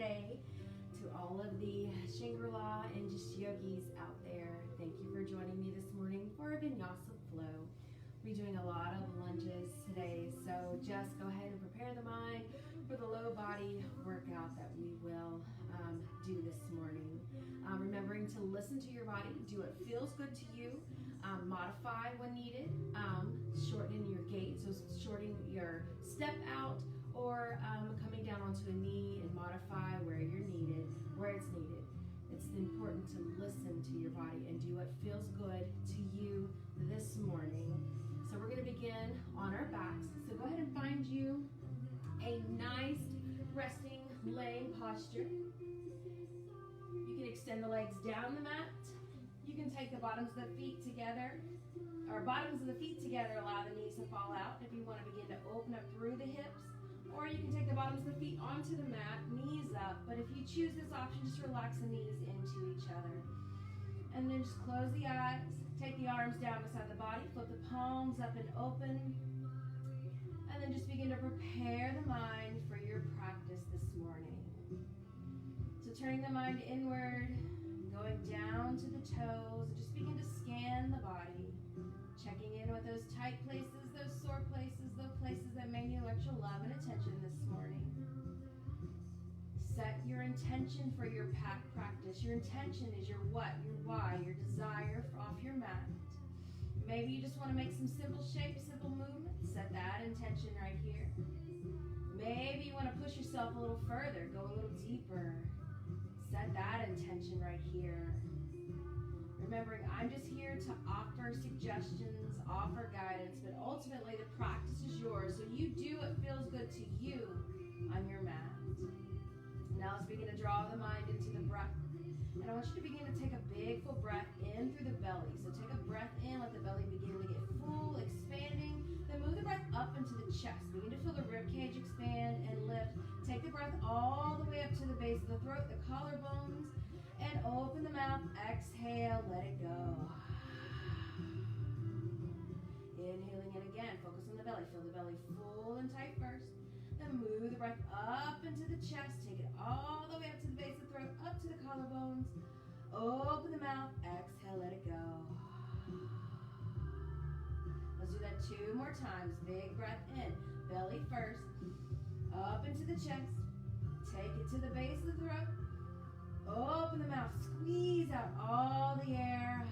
today. To all of the Shangri-La and just yogis out there, thank you for joining me this morning for a Vinyasa flow. We're doing a lot of lunges today, so just go ahead and prepare the mind for the low body workout that we will do this morning. Remembering to listen to your body, do what feels good to you, modify when needed, shorten your gait, so shortening your step out, or coming down onto a knee and modify where it's needed. It's important to listen to your body and do what feels good to you this morning. So we're going to begin on our backs. So go ahead and find you a nice resting laying posture. You can extend the legs down the mat. You can take the bottoms of the feet together, allow the knees to fall out if you want to begin to open up through the hips. Or you can take the bottoms of the feet onto the mat, knees up. But if you choose this option, just relax the knees into each other. And then just close the eyes. Take the arms down beside the body. Flip the palms up and open. And then just begin to prepare the mind for your practice this morning. So turning the mind inward, going down to the toes, and just begin to scan the body. Checking in with those tight places, those sore places, those places that may need extra love and attention this morning. Set your intention for your practice. Your intention is your what, your why, your desire off your mat. Maybe you just want to make some simple shapes, simple movements. Set that intention right here. Maybe you want to push yourself a little further, go a little deeper. Set that intention right here. Remembering, I'm just here to offer suggestions, offer guidance, but ultimately the practice is yours. So you do what feels good to you on your mat. Now let's begin to draw the mind into the breath. And I want you to begin to take a big full breath in through the belly. So take a breath in, let the belly begin to get full, expanding. Then move the breath up into the chest. Begin to feel the rib cage expand and lift. Take the breath all the way up to the base of the throat, the collarbones. And open the mouth, exhale, let it go. Inhaling it again, focus on the belly. Feel the belly full and tight first. Then move the breath up into the chest. Take it all the way up to the base of the throat, up to the collarbones. Open the mouth, exhale, let it go. Let's do that 2 more times. Big breath in, belly first, up into the chest. Take it to the base of the throat. Open the mouth, squeeze out all the air.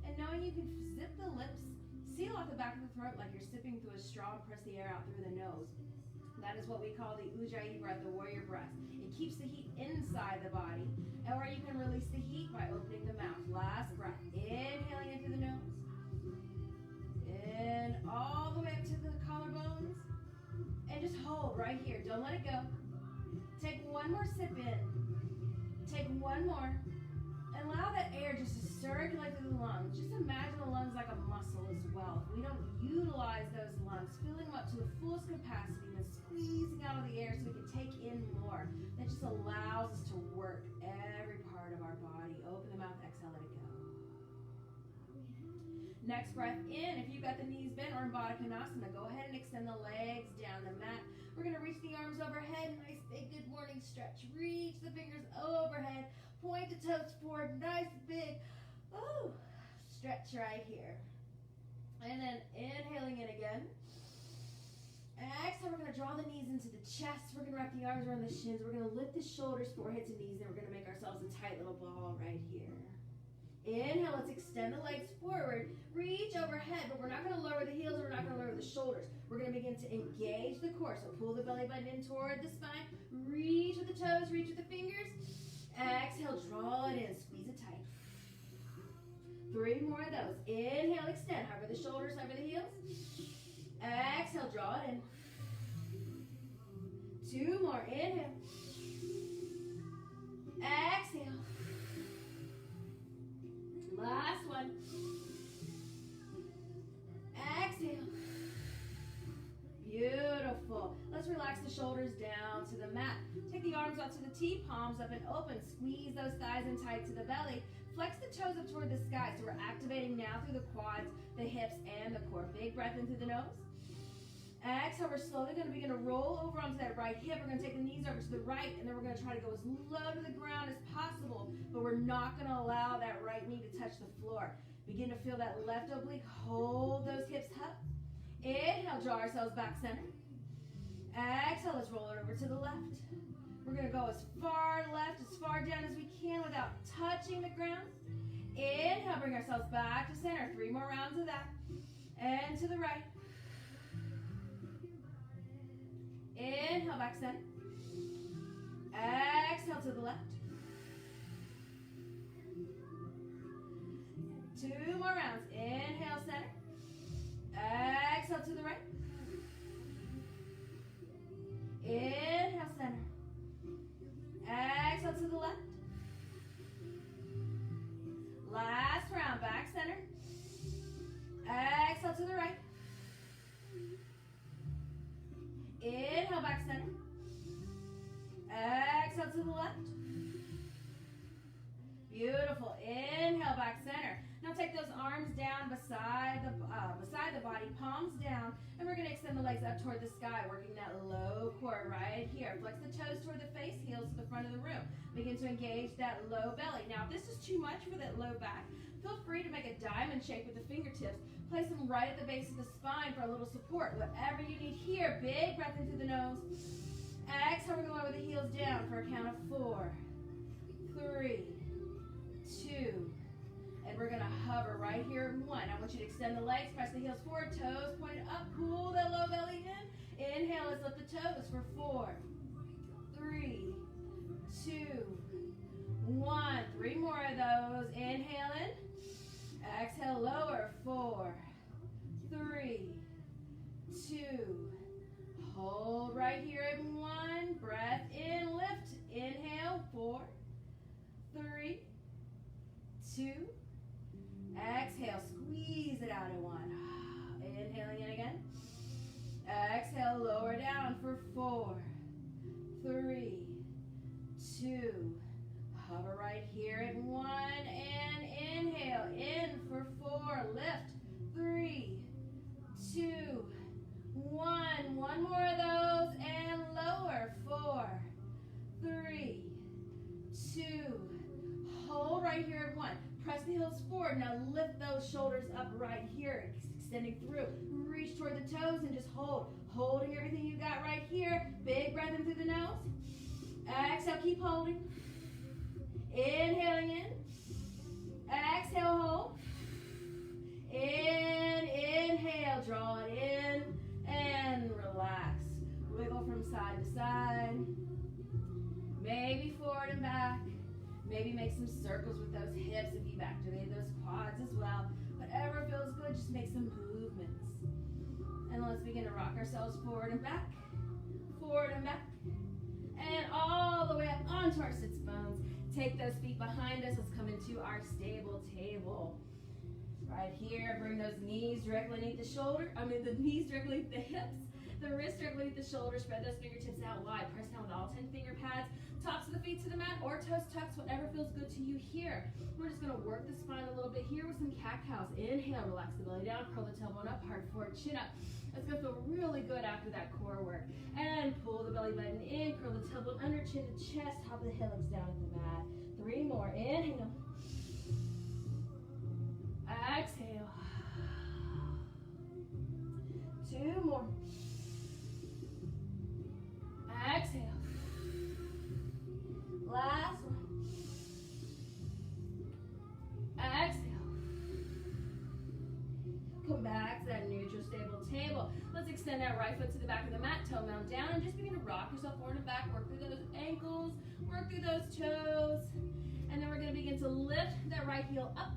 And knowing you can zip the lips, seal off the back of the throat like you're sipping through a straw, press the air out through the nose. That is what we call the Ujjayi breath, the warrior breath. It keeps the heat inside the body. Or you can release the heat by opening the mouth. Last breath, inhaling into the nose. In all the way up to the collarbones. And just hold right here, don't let it go. Take one more sip in. Take one more. And allow that air just to circulate through the lungs. Just imagine the lungs like a muscle as well. If we don't utilize those lungs, filling them up to the fullest capacity and squeezing out of the air so we can take in more. That just allows us to work every part of our body. Open the mouth, exhale, let it go. Next breath in, if you've got the knees bent or in Baddha Konasana, go ahead and extend the legs down the mat. We're going to reach the arms overhead, nice big good morning stretch. Reach the fingers overhead, point the toes forward, nice big stretch right here. And then inhaling in again. Exhale, we're going to draw the knees into the chest. We're going to wrap the arms around the shins. We're going to lift the shoulders, forehead to knees. Then we're going to make ourselves a tight little ball right here. Inhale, let's extend the legs forward, reach overhead, but we're not going to lower the heels, we're not going to lower the shoulders. We're going to begin to engage the core. So pull the belly button in toward the spine, reach with the toes, reach with the fingers. Exhale, draw it in, squeeze it tight. 3 more of those. Inhale, extend, hover the shoulders, hover the heels. Exhale, draw it in. 2 more, inhale. Exhale. Last one. Exhale. Beautiful. Let's relax the shoulders down to the mat. Take the arms out to the T, palms up and open. Squeeze those thighs in tight to the belly. Flex the toes up toward the sky. So we're activating now through the quads, the hips, and the core. Big breath in through the nose. Exhale, we're slowly going to begin to roll over onto that right hip. We're going to take the knees over to the right, and then we're going to try to go as low to the ground as possible, but we're not going to allow that right knee to touch the floor. Begin to feel that left oblique. Hold those hips up. Inhale, draw ourselves back center. Exhale, let's roll it over to the left. We're going to go as far left, as far down as we can without touching the ground. Inhale, bring ourselves back to center. 3 more rounds of that. And to the right. Inhale, back center. Exhale to the left. 2 more rounds. Inhale, center. Exhale to the right. Inhale, center. Exhale to the left. Last round, back center. Exhale to the right. Inhale, back center. Exhale to the left. Beautiful. Inhale, back center. Now take those arms down beside the body, palms down, and we're going to extend the legs up toward the sky, working that low core right here. Flex the toes toward the face, heels to the front of the room. Begin to engage that low belly. Now, if this is too much for that low back, feel free to make a diamond shape with the fingertips. Place them right at the base of the spine for a little support. Whatever you need here. Big breath in through the nose. Exhale, we're going to lower the heels down for a count of 4, 3, 2, and we're going to hover right here at 1. I want you to extend the legs, press the heels forward, toes pointed up, pull that low belly in. Inhale, let's lift the toes for 4, 3, 2, 1. 3 more of those. Inhale in. Exhale, lower. 4, 3, 2. Hold right here at 1. Breath in, lift. Inhale, 4, 3, 2. Exhale, squeeze it out at 1. Inhaling in again. Exhale, lower down for 4, 3, 2. Hover right here at 1 and inhale in for 4. Lift. 3, 2, 1. 1 more of those and lower. 4, 3, 2. Hold right here at 1. Press the heels forward. Now lift those shoulders up right here, extending through. Reach toward the toes and just hold. Holding everything you got right here. Big breath in through the nose. Exhale, keep holding. Inhaling in. Exhale, hold. Inhale, draw it in and relax. Wiggle from side to side. Maybe forward and back. Maybe make some circles with those hips if you've activated those quads as well. Whatever feels good, just make some movements. And let's begin to rock ourselves forward and back. Forward and back. And all the way up onto our sits bones. Take those feet behind us. Let's come into our stable table. Right here, bring those knees directly underneath the shoulder. The knees directly underneath the hips. The wrists directly underneath the shoulder. Spread those fingertips out wide. Press down with all 10 finger pads. Tops of the feet to the mat or toes tucks, whatever feels good to you here. We're just going to work the spine a little bit here with some cat-cows. Inhale, relax the belly down, curl the tailbone up, heart forward, chin up. It's going to feel really good after that core work. And pull the belly button in, curl the tailbone under, chin to chest, top of the hillocks down at the mat. 3 more. Inhale. Exhale. 2 more. Exhale. Last one. Exhale. Come back to that neutral stable table. Let's extend that right foot to the back of the mat, toe mount down, and just begin to rock yourself forward and back. Work through those ankles, work through those toes. And then we're going to begin to lift that right heel up.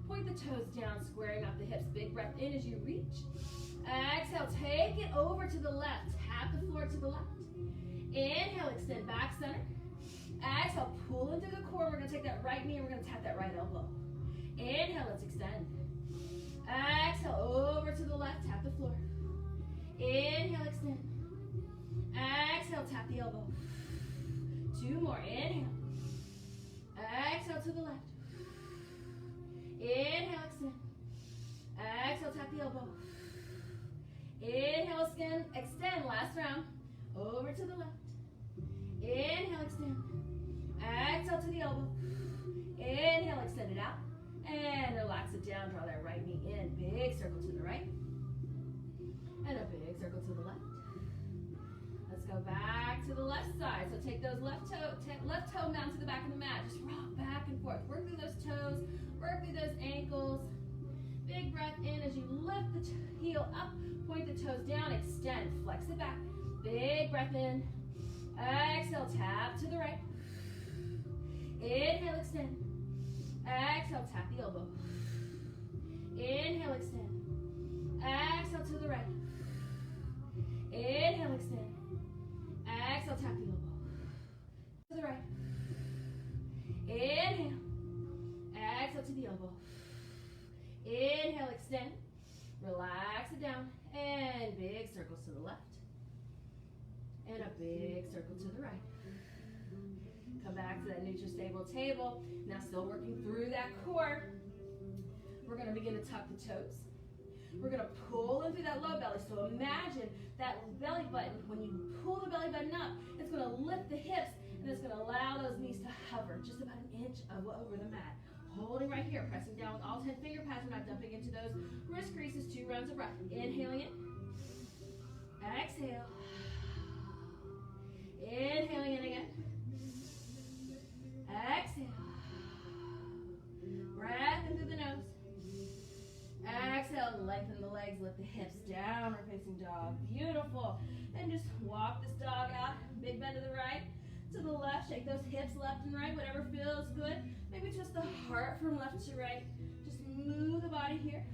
Point the toes down, squaring up the hips. Big breath in as you reach. Exhale, take it over to the left. Tap the floor to the left. Inhale, extend back center. Exhale, pull into the core. We're going to take that right knee and we're going to tap that right elbow. Inhale, let's extend. Exhale, over to the left, tap the floor. Inhale, extend. Exhale, tap the elbow. 2 more, inhale. Exhale to the left. Inhale, extend. Exhale, tap the elbow. Inhale, extend, last round. Over to the left. Inhale, extend. Exhale to the elbow. Inhale, extend it out. And relax it down, draw that right knee in. Big circle to the right. And a big circle to the left. Let's go back to the left side. So take those left toe down to the back of the mat. Just rock back and forth. Work through those toes. Work through those ankles. Big breath in as you lift the heel up. Point the toes down. Extend. Flex it back. Big breath in. Exhale. Tap to the right. Inhale. Extend. Exhale. Tap the elbow. Inhale. Extend. Exhale to the right. Inhale. Extend. Exhale. Tap the elbow. To the right. Inhale. Exhale to the elbow. Inhale, extend. Relax it down. And big circles to the left. And a big circle to the right. Come back to that neutral stable table. Now still working through that core. We're going to begin to tuck the toes. We're going to pull in through that low belly. So imagine that belly button. When you pull the belly button up, it's going to lift the hips. And it's going to allow those knees to hover just about an inch over the mat. Holding right here, pressing down with all 10 finger pads. We're not dumping into those wrist creases. 2 rounds of breath. Inhaling in. Exhale. Inhaling in again. Exhale. Breath in through the nose. Exhale, lengthen the legs, lift the hips, downward facing dog. Beautiful. And just walk this dog out. Big bend to the right, to the left. Shake those hips left and right, whatever feels good. Maybe twist the heart from left to right. Just move the body here.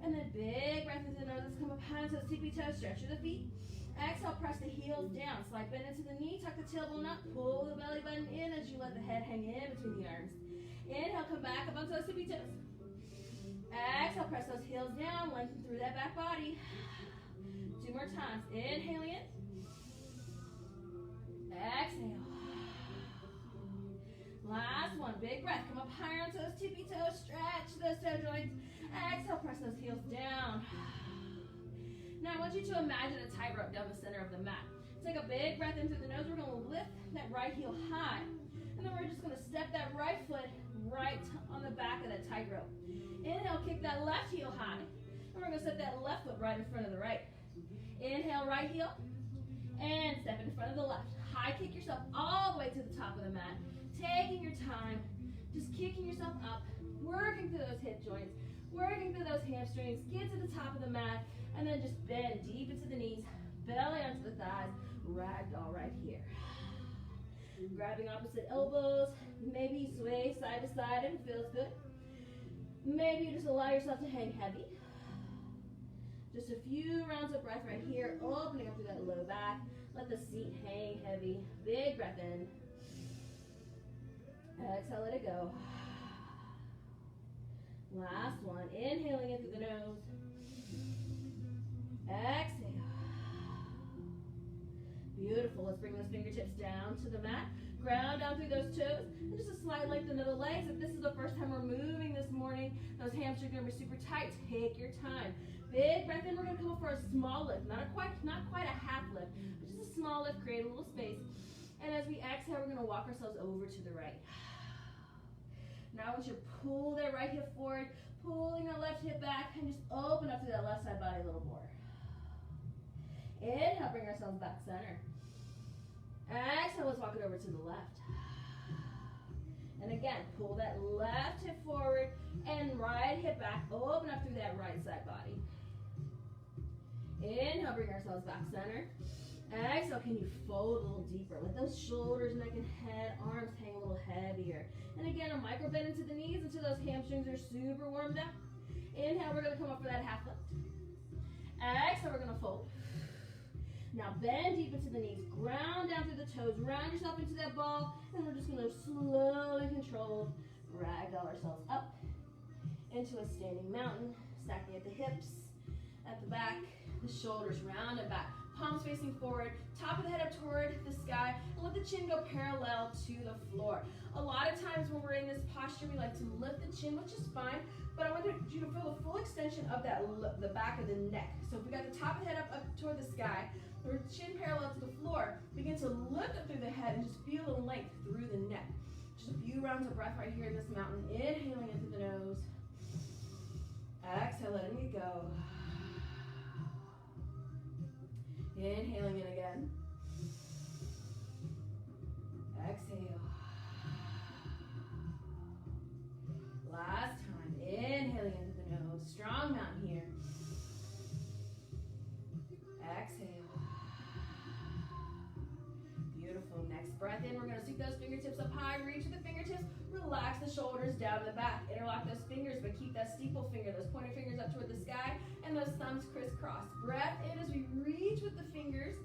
And then big breath into the nose. Let's come up high to the tippy toes. Stretch through the feet. Exhale, press the heels down. Slight bend into the knee. Tuck the tailbone up. Pull the belly button in as you let the head hang in between the arms. Inhale, come back up onto those tippy toes. Exhale, press those heels down. Lengthen through that back body. 2 more times. Inhaling in. Exhale. Last one. Big breath. Come up higher onto those tippy toes. Stretch those toe joints. Exhale, press those heels down. Now I want you to imagine a tightrope down the center of the mat. Take a big breath in through the nose. We're going to lift that right heel high. And then we're just going to step that right foot right on the back of that tightrope. Inhale, kick that left heel high. And we're going to set that left foot right in front of the right. Inhale, right heel. And step in front of the left. High kick yourself all the way to the top of the mat. Taking your time. Just kicking yourself up. Working through those hip joints. Working through those hamstrings. Get to the top of the mat. And then just bend deep into the knees. Belly onto the thighs. Ragdoll right here. Grabbing opposite elbows. Maybe sway side to side if it feels good. Maybe you just allow yourself to hang heavy. Just a few rounds of breath right here. Opening up through that low back. Let the seat hang heavy. Big breath in. Exhale, let it go. Last one. Inhaling in through the nose. Exhale. Beautiful. Let's bring those fingertips down to the mat. Ground down through those toes. And just a slight lengthen of the legs. If this is the first time we're moving this morning, those hamstrings are going to be super tight. Take your time. Big breath in. We're going to come up for a small lift. Not quite a half lift, but just a small lift. Create a little space. And as we exhale, we're going to walk ourselves over to the right. Now I want you to pull that right hip forward, pulling that left hip back, and just open up to that left side body a little more. Inhale, bring ourselves back center. Exhale, let's walk it over to the left. And again, pull that left hip forward and right hip back. Open up through that right side body. Inhale, bring ourselves back center. Exhale, can you fold a little deeper? Let those shoulders, neck, and head, arms hang a little heavier. And again, a micro bend into the knees until those hamstrings are super warmed up. Inhale, we're going to come up for that half lift. Exhale, we're going to fold. Now bend deep into the knees, ground down through the toes, round yourself into that ball, and we're just going to slowly control, ragdoll ourselves up into a standing mountain, stacking at the hips, at the back, the shoulders round and back, palms face facing forward, top of the head up toward the sky, and let the chin go parallel to the floor. A lot of times when we're in this posture, we like to lift the chin, which is fine, but I want you to feel the full extension of the back of the neck. So if we got the top of the head up toward the sky, the chin parallel to the floor, begin to lift up through the head and just feel the length through the neck. Just a few rounds of breath right here in this mountain. Inhaling in through the nose. Exhale, letting it go. Inhaling in again. Exhale. Last time. Inhaling into the nose. Strong mountain here. Exhale. Beautiful. Next breath in. We're going to sweep those fingertips up high. Reach with the fingertips. Relax the shoulders down to the back. Interlock those fingers, but keep that steeple finger, those pointer fingers up toward the sky, and those thumbs crisscross. Breath in as we reach with the fingers.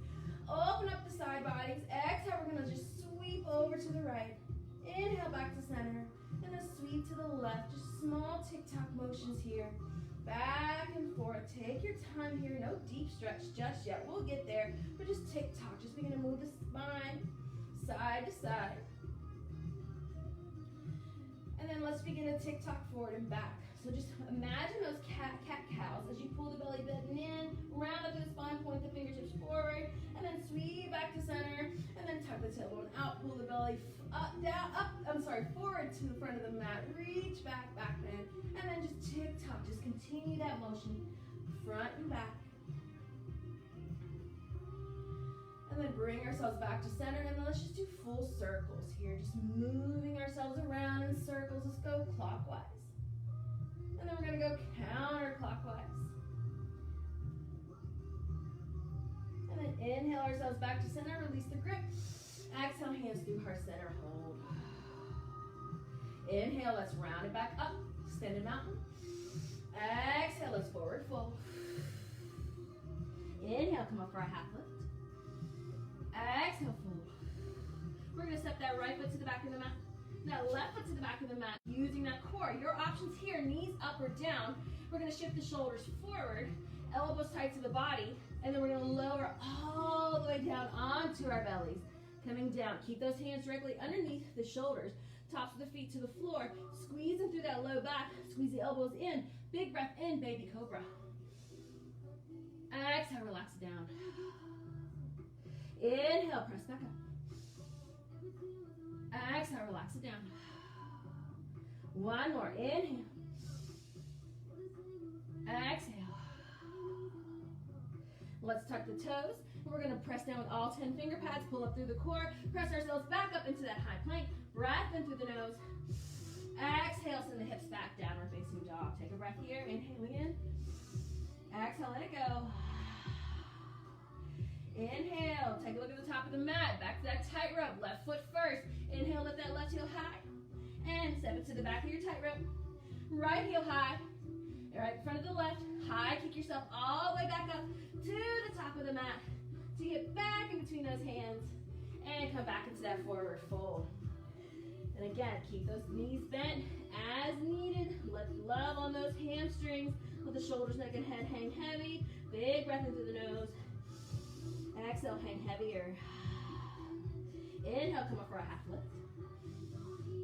Open up the side bodies. Exhale, we're going to just sweep over to the right. Inhale back to center. And a sweep to the left. Just small tick-tock motions here. Back and forth. Take your time here. No deep stretch just yet. We'll get there. But just tick-tock. Just begin to move the spine side to side. And then let's begin to tick-tock forward and back. So just imagine those cat-cows as you pull the belly button in, round up through the spine, point the fingertips forward, and then sweep back to center, and then tuck the tailbone out, pull the belly forward to the front of the mat, reach back, back bend, and then just tick-tock, just continue that motion, front and back. And then bring ourselves back to center, and then let's just do full circles here, just moving ourselves around in circles. Let's go clockwise. And then we're going to go counterclockwise. And then inhale ourselves back to center, release the grip. Exhale, hands through heart center, hold. Inhale, let's round it back up, extended mountain. Exhale, let's forward fold. Inhale, come up for a half lift. Exhale, fold. We're going to step that right foot to the back of the mat. That left foot to the back of the mat, using that core. Your options here, knees up or down. We're going to shift the shoulders forward, elbows tight to the body, and then we're going to lower all the way down onto our bellies. Coming down. Keep those hands directly underneath the shoulders. Tops of the feet to the floor. Squeezing through that low back. Squeeze the elbows in. Big breath in, baby cobra. Exhale, relax it down. Inhale, press back up. Exhale, relax it down. One more. Inhale. Exhale. Let's tuck the toes. We're going to press down with all 10 finger pads. Pull up through the core. Press ourselves back up into that high plank. Breath in through the nose. Exhale, send the hips back, downward facing dog. Take a breath here. Inhaling in. Exhale, let it go. Inhale, take a look at the top of the mat. Back to that tightrope. Left foot first. Inhale, lift that left heel high. And step it to the back of your tightrope. Right heel high. Right in front of the left. High. Kick yourself all the way back up to the top of the mat. To get back in between those hands. And come back into that forward fold. And again, keep those knees bent as needed. Let love on those hamstrings. Let the shoulders, neck, and head hang heavy. Big breath in through the nose. Exhale, hang heavier. Inhale, come up for a half lift.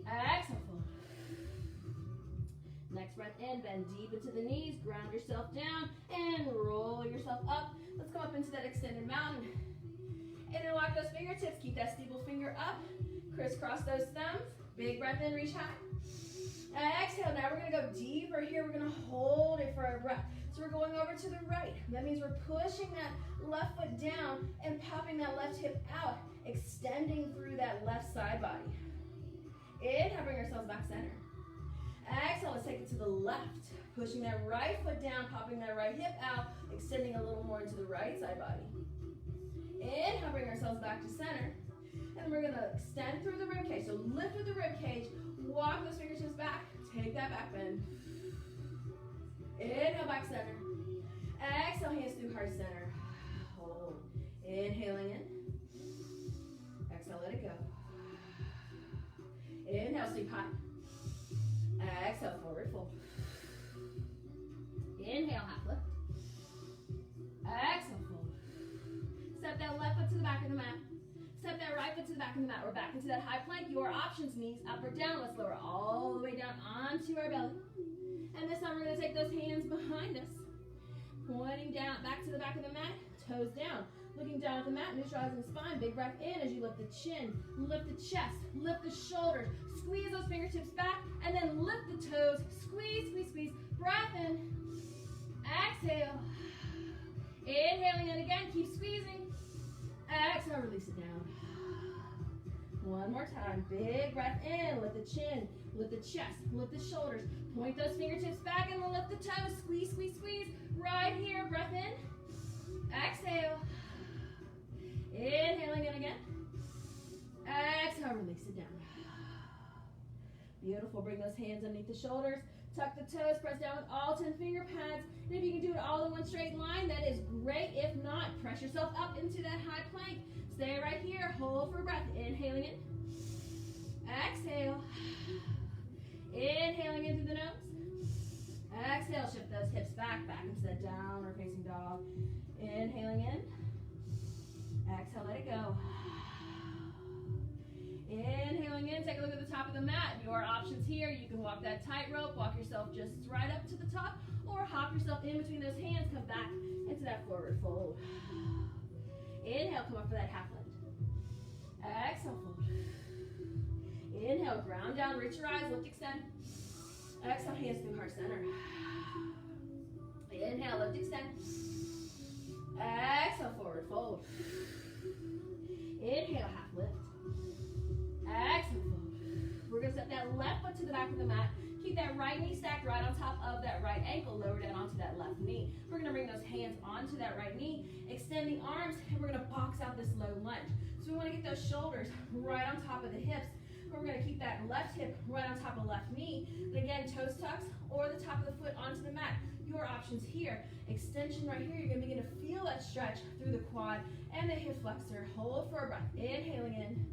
Exhale, fold. Next breath in, bend deep into the knees, ground yourself down, and roll yourself up. Let's come up into that extended mountain. Interlock those fingertips, keep that steeple finger up. Crisscross those thumbs. Big breath in, reach high. Exhale, now we're going to go deeper here. We're going to hold it for a breath. So we're going over to the right. That means we're pushing that left foot down and popping that left hip out, extending through that left side body. Inhale, bring ourselves back center. Exhale, let's take it to the left. Pushing that right foot down, popping that right hip out, extending a little more into the right side body. Inhale, bring ourselves back to center. And we're going to extend through the rib cage. So lift with the rib cage, walk those fingertips back, take that back bend. Inhale, back center. Exhale, hands through heart center. Hold. Inhaling in. Exhale, let it go. Inhale, sweep high. Exhale, forward fold. Inhale, half lift. Exhale, fold. Step back of the mat. Step that right foot to the back of the mat. We're back into that high plank. Your options, knees up or down. Let's lower all the way down onto our belly. And this time we're going to take those hands behind us. Pointing down, back to the back of the mat, toes down. Looking down at the mat, neutralizing the spine. Big breath in as you lift the chin, lift the chest, lift the shoulders. Squeeze those fingertips back, and then lift the toes. Squeeze, squeeze, squeeze. Breath in. Exhale. Inhaling in again. Keep squeezing. Exhale, release it down. One more time. Big breath in. Lift the chin, lift the chest, lift the shoulders. Point those fingertips back and then lift the toes. Squeeze, squeeze, squeeze. Right here. Breath in. Exhale. Inhaling in again. Exhale, release it down. Beautiful. Bring those hands underneath the shoulders. Tuck the toes, press down with all 10 finger pads. And if you can do it all in one straight line, that is great. If not, press yourself up into that high plank. Stay right here. Hold for breath. Inhaling in. Exhale. Inhaling in through the nose. Exhale. Shift those hips back, back into that downward facing dog. Inhaling in. Exhale, let it go. Inhaling in, take a look at the top of the mat. Your options here, you can walk that tightrope, walk yourself just right up to the top, or hop yourself in between those hands, come back into that forward fold. Inhale, come up for that half lift. Exhale, fold. Inhale, ground down, reach your eyes, lift, extend. Exhale, hands through heart center. Inhale, lift, extend. Exhale, forward fold. Inhale, half lift. Exhale, fold. We're going to set that left foot to the back of the mat. Keep that right knee stacked right on top of that right ankle. Lower down onto that left knee. We're going to bring those hands onto that right knee. Extend the arms, and we're going to box out this low lunge. So we want to get those shoulders right on top of the hips. We're going to keep that left hip right on top of left knee. And again, toes tucks or the top of the foot onto the mat. Your options here. Extension right here. You're going to begin to feel that stretch through the quad and the hip flexor. Hold for a breath. Inhaling in.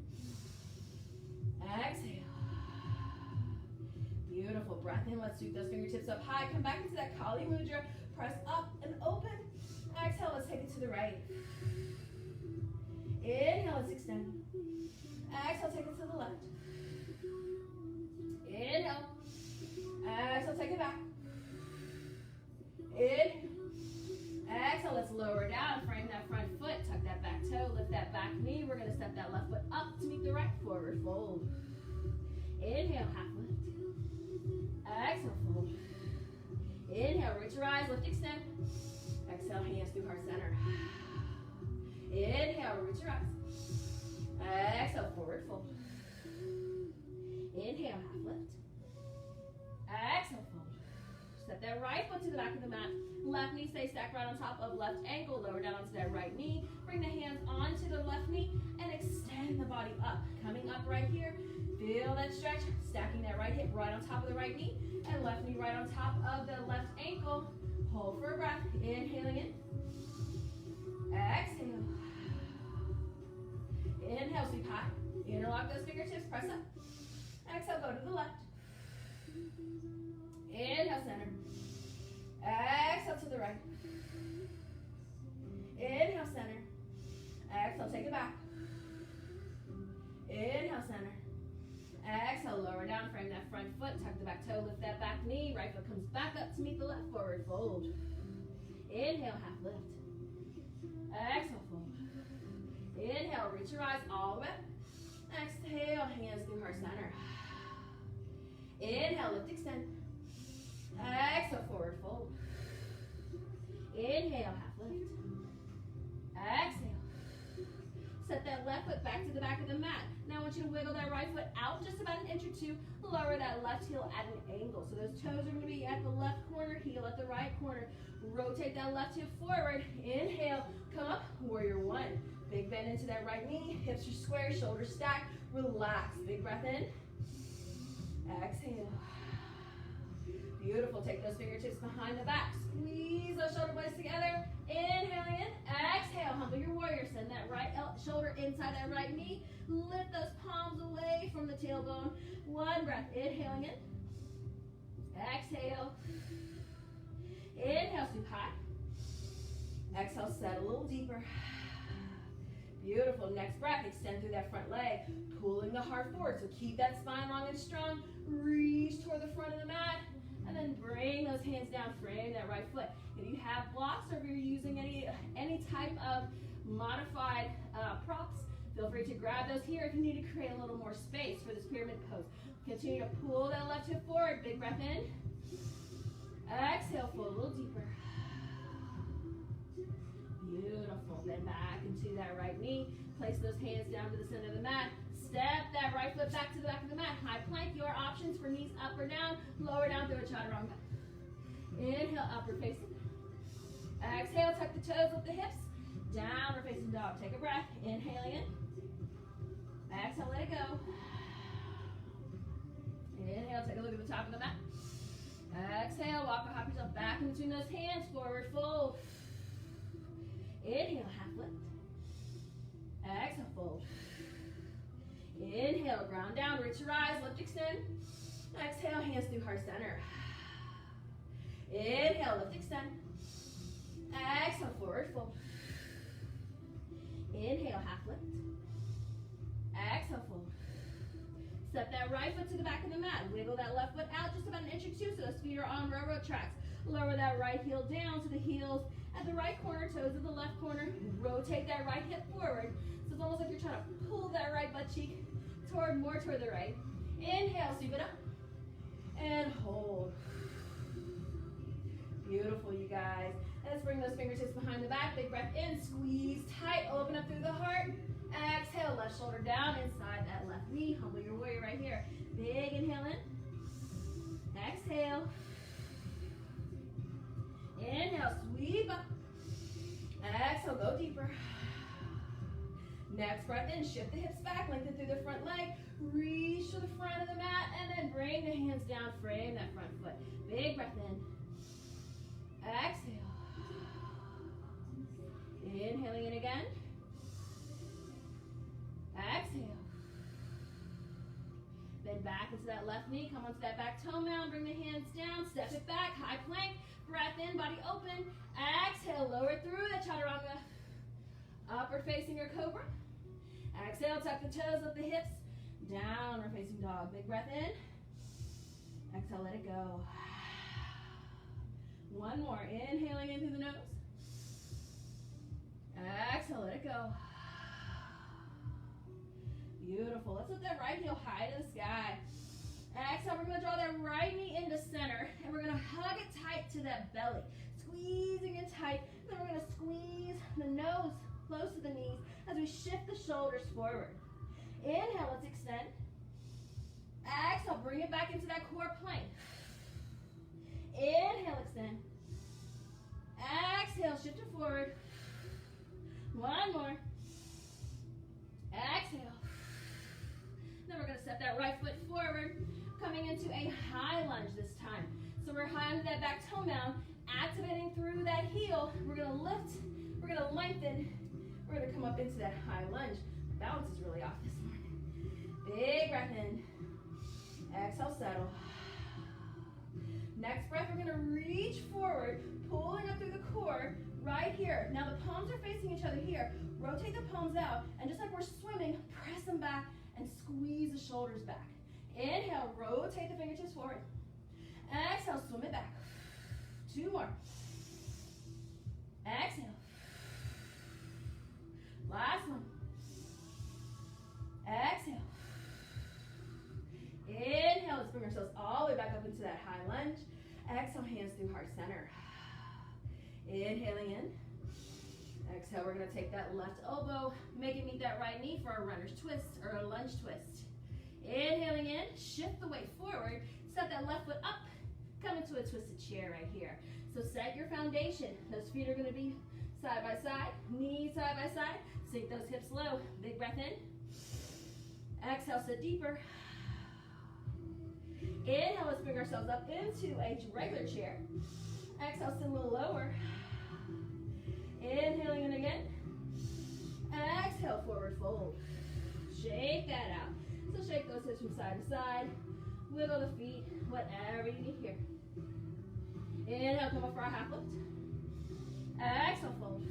Exhale. Beautiful. Breath in. Let's sweep those fingertips up high. Come back into that Kali Mudra. Press up and open. Exhale. Let's take it to the right. Inhale. Let's extend. Exhale. Take it to the left. Inhale. Exhale. Take it back. Inhale. Exhale. Let's lower down. Frame that front foot. Tuck that back toe. Lift that back knee. We're going to step that left foot up to meet the right. Forward fold. Inhale. Half lift. Exhale. Fold. Inhale. Reach your eyes. Lift. Extend. Exhale. Hands through heart center. Inhale. Reach your eyes. Exhale. Forward fold. Inhale. Half lift. Exhale. Fold. Step that right foot to the back of the mat. Left knee stays stacked right on top of left ankle. Lower down onto that right knee. Bring the hands onto the left knee and extend the body up. Coming up right here. Feel that stretch. Stacking that right hip right on top of the right knee. And left knee right on top of the left ankle. Hold for a breath. Inhaling in. Exhale. Inhale, sweep high. Interlock those fingertips. Press up. Exhale, go to the left. Inhale, center. Exhale to the right. Inhale, center. Exhale, take it back. Inhale, center. Exhale, lower down, frame that front foot, tuck the back toe, lift that back knee. Right foot comes back up to meet the left, forward fold. Inhale, half lift. Exhale, fold. Inhale, reach your eyes all the way up. Exhale, hands through heart center. Inhale, lift, extend. Exhale, forward fold. Inhale, half lift. Exhale. Set that left foot back to the back of the mat. Now I want you to wiggle that right foot out just about an inch or two. Lower that left heel at an angle. So those toes are going to be at the left corner, heel at the right corner. Rotate that left hip forward. Inhale, come up, warrior one. Big bend into that right knee. Hips are square, shoulders stacked. Relax. Big breath in. Exhale. Beautiful. Take those fingertips behind the back. Squeeze those shoulder blades together. Inhaling in. Exhale. Humble your warrior. Send that right shoulder inside that right knee. Lift those palms away from the tailbone. One breath. Inhaling in. Exhale. Inhale. Sweep high. Exhale. Set a little deeper. Beautiful. Next breath, extend through that front leg, pulling the heart forward. So keep that spine long and strong. Reach toward the front of the mat, and then bring those hands down. Frame that right foot. If you have blocks or if you're using any type of modified props, feel free to grab those here if you need to create a little more space for this pyramid pose. Continue to pull that left hip forward. Big breath in. Exhale, fold a little deeper. Beautiful. Then back into that right knee. Place those hands down to the center of the mat. Step that right foot back to the back of the mat. High plank. Your options for knees up or down. Lower down through a chaturanga. Inhale, upward facing. Exhale, tuck the toes with the hips. Downward facing dog. Take a breath. Inhaling in. Exhale, let it go. Inhale, take a look at the top of the mat. Exhale, walk or hop yourself back in between those hands. Forward fold. Inhale, half lift. Exhale, fold. Inhale, ground down, reach your eyes, lift, extend. Exhale, hands through heart center. Inhale, lift, extend. Exhale, forward fold. Inhale, half lift. Exhale, fold. Step that right foot to the back of the mat. Wiggle that left foot out just about an inch or two so those feet are on railroad tracks. Lower that right heel down to the heels at the right corner, toes of the left corner. Rotate that right hip forward. So it's almost like you're trying to pull that right butt cheek more toward the right. Inhale, sweep it up. And hold. Beautiful, you guys. And let's bring those fingertips behind the back. Big breath in, squeeze tight, open up through the heart. Exhale, left shoulder down inside that left knee. Humble your warrior right here. Big inhale in. Exhale. Inhale, sweep up. Exhale, go deeper. Next breath in, shift the hips back, lengthen through the front leg. Reach to the front of the mat, and then bring the hands down, frame that front foot. Big breath in. Exhale. Inhaling in again. Exhale. Then back into that left knee. Come onto that back toe mound. Bring the hands down. Step it back. High plank. Breath in. Body open. Exhale. Lower through that chaturanga. Upward facing your cobra. Exhale. Tuck the toes. Lift the hips. Downward facing dog. Big breath in. Exhale. Let it go. One more. Inhaling in through the nose. Exhale. Let it go. Beautiful. Let's lift that right heel high to the sky. Exhale, we're going to draw that right knee into center, and we're going to hug it tight to that belly. Squeezing it tight. Then we're going to squeeze the nose close to the knees as we shift the shoulders forward. Inhale, let's extend. Exhale, bring it back into that core plank. Inhale, extend. Exhale, shift it forward. One more. Exhale. Then we're going to step that right foot forward, coming into a high lunge this time. So we're high onto that back toe mound, activating through that heel. We're going to lift, we're going to lengthen, we're going to come up into that high lunge. Balance is really off this morning. Big breath in. Exhale, settle. Next breath, we're going to reach forward, pulling up through the core right here. Now the palms are facing each other here. Rotate the palms out, and just like we're swimming, press them back and squeeze the shoulders back. Inhale, rotate the fingertips forward. Exhale, swim it back. Two more. Exhale. Last one. Exhale. Inhale, let's bring ourselves all the way back up into that high lunge. Exhale, hands through heart center. Inhaling in. Exhale, we're going to take that left elbow, make it meet that right knee for a runner's twist or a lunge twist. Inhaling in, shift the weight forward, set that left foot up, come into a twisted chair right here. So set your foundation. Those feet are going to be side by side, knees side by side. Sink those hips low. Big breath in. Exhale, sit deeper. Inhale, let's bring ourselves up into a regular chair. Exhale, sit a little lower. Inhaling in again. Exhale, forward fold. Shake that out. So shake those hips from side to side. Wiggle the feet, whatever you need here. Inhale, come up for our half lift. Exhale, fold.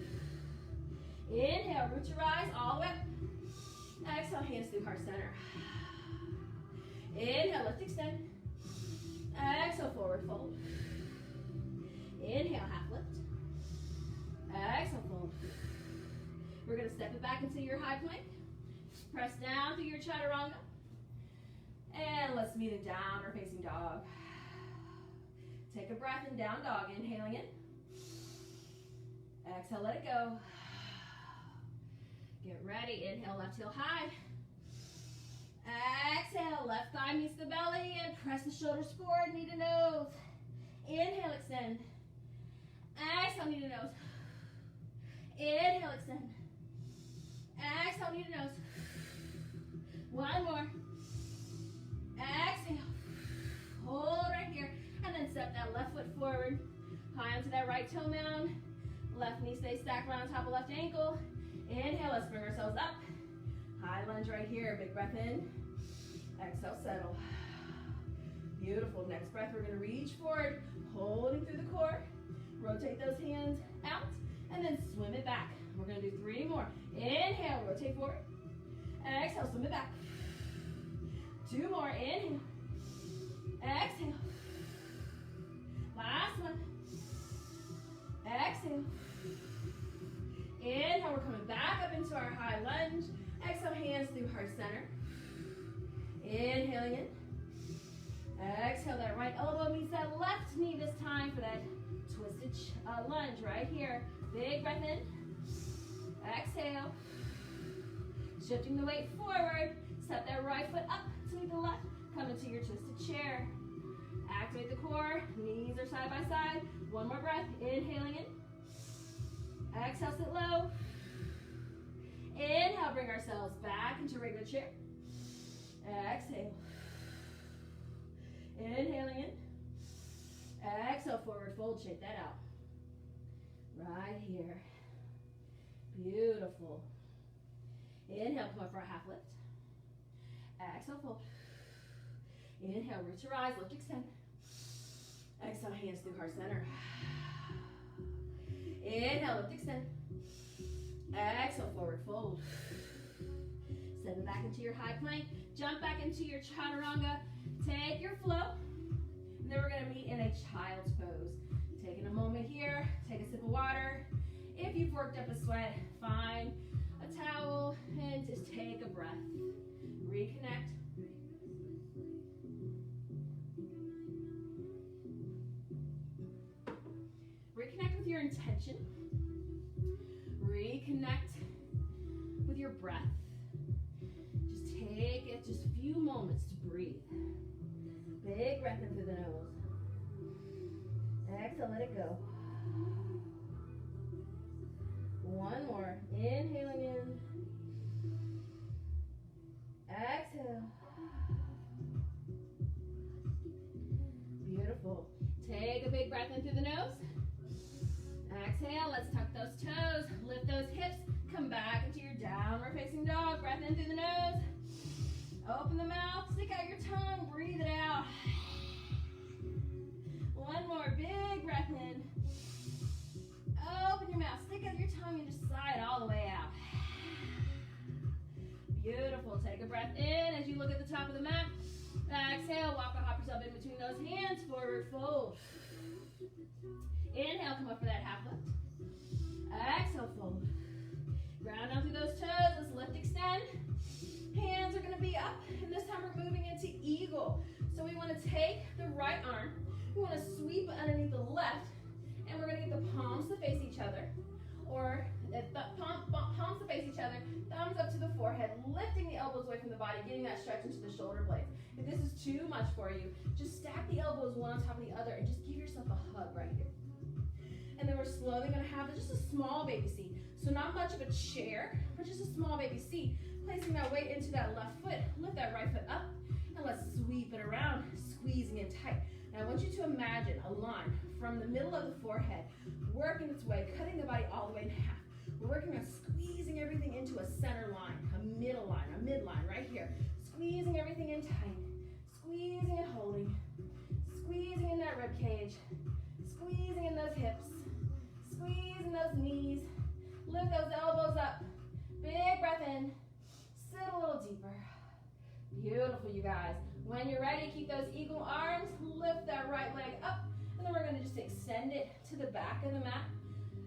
Inhale, root to rise all the way up. Exhale, hands through heart center. Inhale, lift, extend. Exhale, forward fold. Inhale, half lift. Exhale, fold. We're going to step it back into your high plank. Press down through your chaturanga. And let's meet in down or facing dog. Take a breath in down dog, inhaling in. Exhale, let it go. Get ready, inhale, left heel high. Exhale, left thigh meets the belly and press the shoulders forward, knee to nose. Inhale, extend. Exhale, knee to nose. Inhale, extend. Exhale, knee to nose. One more. Exhale. Hold right here. And then step that left foot forward. High onto that right toe mound. Left knee stays stacked right on top of left ankle. Inhale, let's bring ourselves up. High lunge right here. Big breath in. Exhale, settle. Beautiful. Next breath, we're going to reach forward, holding through the core. Rotate those hands out, and then swim it back. We're going to do 3 more. Inhale, rotate forward. Exhale, swim it back. 2 more. Inhale. Exhale. Last one. Exhale. Inhale, we're coming back up into our high lunge. Exhale, hands through heart center. Inhaling in. Exhale, that right elbow meets that left knee this time for that twisted lunge right here. Big breath in. Exhale. Shifting the weight forward. Step that right foot up to meet the left. Come into your twisted chair. Activate the core. Knees are side by side. 1 more breath. Inhaling in. Exhale, sit low. Inhale, bring ourselves back into regular chair. Exhale. Inhaling in. Exhale, forward fold. Shake that out. Right here. Beautiful. Inhale, come up for a half lift. Exhale, fold. Inhale, reach your eyes, lift, extend. Exhale, hands through heart center. Inhale, lift, extend. Exhale, forward fold. Step it back into your high plank. Jump back into your chaturanga. Take your flow. And then we're going to meet in a child's pose. Taking a moment here. Take a sip of water. If you've worked up a sweat, find a towel and just take a breath. Reconnect. Reconnect with your intention. Reconnect with your breath. Just take it just a few moments to breathe. Big breath in through the nose. Exhale, let it go. 1 more. Inhaling in. Exhale. Beautiful. Take a big breath in through the nose. Exhale, let's tuck those toes, lift those hips, come back into your downward facing dog. Breath in through the nose. Open the mouth, stick out your tongue, breathe it out. 1 more, big breath in. Open your mouth, stick out your tongue and just sigh it all the way out. Beautiful, take a breath in as you look at the top of the mat. Exhale, walk or hop yourself in between those hands, forward fold. Inhale, come up for that half lift. Exhale, fold. Ground down through those toes. Let's lift, extend. Hands are going to be up, and this time we're moving into eagle. So we want to take the right arm. We want to sweep underneath the left, and we're going to get the palms to face each other. Or palms to face each other, thumbs up to the forehead, lifting the elbows away from the body, getting that stretch into the shoulder blades. If this is too much for you, just stack the elbows one on top of the other and just give yourself a hug right here. And then we're slowly going to have just a small baby seat. So not much of a chair, but just a small baby seat. Placing that weight into that left foot. Lift that right foot up. And let's sweep it around, squeezing it tight. Now I want you to imagine a line from the middle of the forehead, working its way, cutting the body all the way in half. We're working on squeezing everything into a center line, a middle line, a midline right here. Squeezing everything in tight. Squeezing and holding. Squeezing in that rib cage. Squeezing in those hips. Squeezing those knees. Lift those elbows up. Big breath in. Sit a little deeper. Beautiful, you guys. When you're ready, keep those eagle arms. Lift that right leg up. And then we're going to just extend it to the back of the mat.